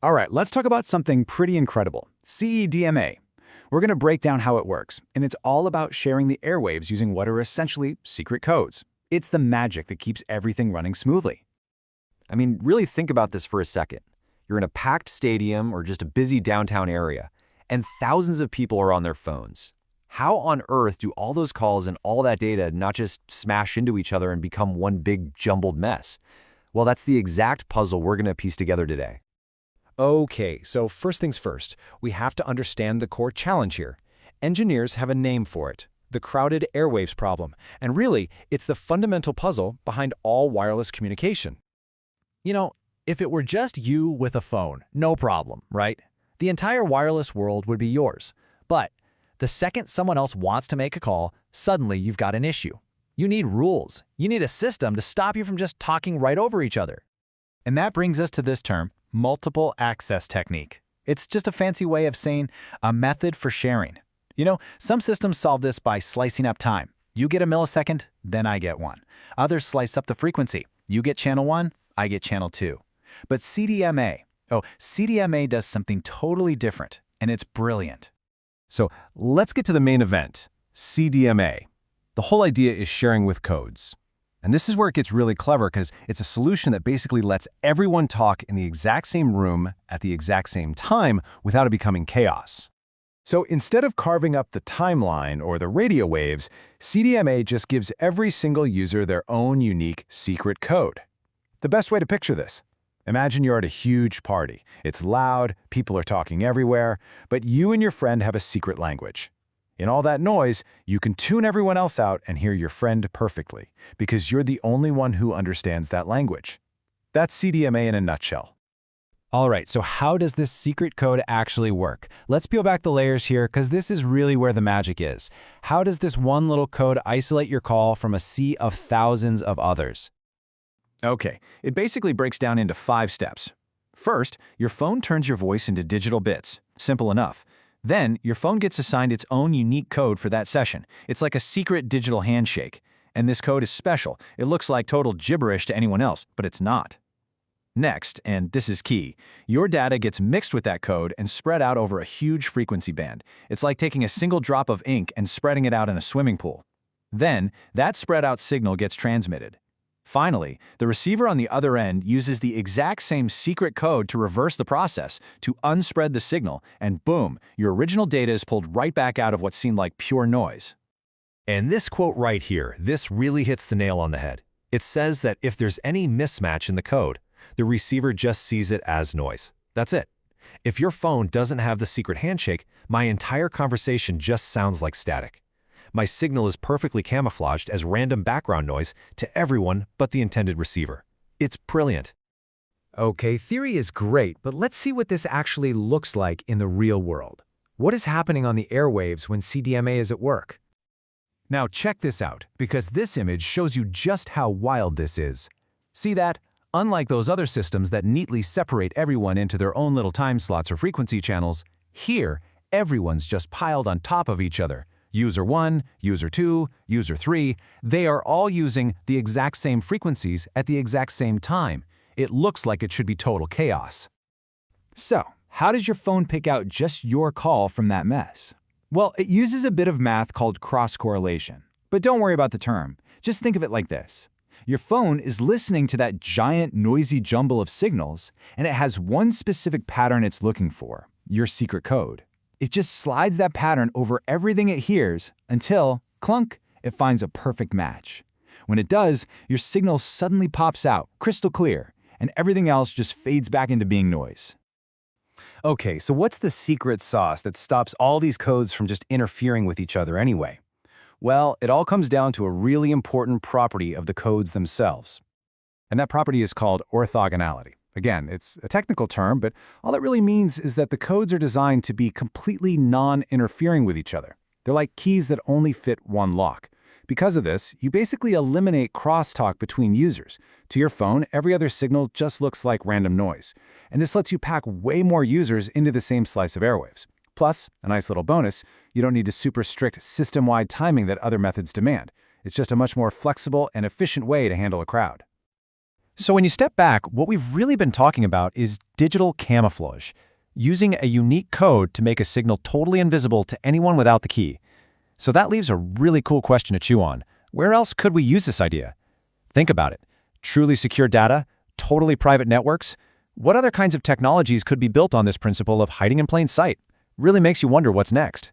All right, let's talk about something pretty incredible, CDMA. We're going to break down how it works, and it's all about sharing the airwaves using what are essentially secret codes. It's the magic that keeps everything running smoothly. I mean, really think about this for a second. You're in a packed stadium or just a busy downtown area, and thousands of people are on their phones. How on earth do all those calls and all that data not just smash into each other and become one big jumbled mess? Well, that's the exact puzzle we're going to piece together today. Okay, so first things first, we have to understand the core challenge here. Engineers have a name for it, the crowded airwaves problem, and really, it's the fundamental puzzle behind all wireless communication. You know, if it were just you with a phone, no problem, right? The entire wireless world would be yours. But the second someone else wants to make a call, suddenly you've got an issue. You need rules. You need a system to stop you from just talking right over each other. And that brings us to this term, multiple access technique. It's just a fancy way of saying a method for sharing. You know, some systems solve this by slicing up time. You get a millisecond, then I get one. Others slice up the frequency. You get channel 1, I get channel 2. But CDMA does something totally different, and it's brilliant. So let's get to the main event, CDMA. The whole idea is sharing with codes. And this is where it gets really clever because it's a solution that basically lets everyone talk in the exact same room at the exact same time without it becoming chaos. So instead of carving up the timeline or the radio waves, CDMA just gives every single user their own unique secret code. The best way to picture this: imagine you're at a huge party. It's loud, people are talking everywhere, but you and your friend have a secret language. In all that noise, you can tune everyone else out and hear your friend perfectly, because you're the only one who understands that language. That's CDMA in a nutshell. All right, so how does this secret code actually work? Let's peel back the layers here, because this is really where the magic is. How does this one little code isolate your call from a sea of thousands of others? Okay, it basically breaks down into 5 steps. First, your phone turns your voice into digital bits. Simple enough. Then, your phone gets assigned its own unique code for that session. It's like a secret digital handshake. And this code is special. It looks like total gibberish to anyone else, but it's not. Next, and this is key, your data gets mixed with that code and spread out over a huge frequency band. It's like taking a single drop of ink and spreading it out in a swimming pool. Then, that spread out signal gets transmitted. Finally, the receiver on the other end uses the exact same secret code to reverse the process, to unspread the signal, and boom, your original data is pulled right back out of what seemed like pure noise. And this quote right here, this really hits the nail on the head. It says that if there's any mismatch in the code, the receiver just sees it as noise. That's it. If your phone doesn't have the secret handshake, my entire conversation just sounds like static. My signal is perfectly camouflaged as random background noise to everyone but the intended receiver. It's brilliant. Okay, theory is great, but let's see what this actually looks like in the real world. What is happening on the airwaves when CDMA is at work? Now check this out, because this image shows you just how wild this is. See that? Unlike those other systems that neatly separate everyone into their own little time slots or frequency channels, here, everyone's just piled on top of each other. User 1, User 2, User 3, they are all using the exact same frequencies at the exact same time. It looks like it should be total chaos. So, how does your phone pick out just your call from that mess? Well, it uses a bit of math called cross-correlation. But don't worry about the term. Just think of it like this. Your phone is listening to that giant, noisy jumble of signals, and it has one specific pattern it's looking for, your secret code. It just slides that pattern over everything it hears until, clunk, it finds a perfect match. When it does, your signal suddenly pops out, crystal clear, and everything else just fades back into being noise. Okay, so what's the secret sauce that stops all these codes from just interfering with each other anyway? Well, it all comes down to a really important property of the codes themselves. And that property is called orthogonality. Again, it's a technical term, but all it really means is that the codes are designed to be completely non-interfering with each other. They're like keys that only fit one lock. Because of this, you basically eliminate crosstalk between users. To your phone, every other signal just looks like random noise. And this lets you pack way more users into the same slice of airwaves. Plus, a nice little bonus, you don't need a super strict system-wide timing that other methods demand. It's just a much more flexible and efficient way to handle a crowd. So when you step back, what we've really been talking about is digital camouflage, using a unique code to make a signal totally invisible to anyone without the key. So that leaves a really cool question to chew on. Where else could we use this idea? Think about it. Truly secure data? Totally private networks? What other kinds of technologies could be built on this principle of hiding in plain sight? Really makes you wonder what's next.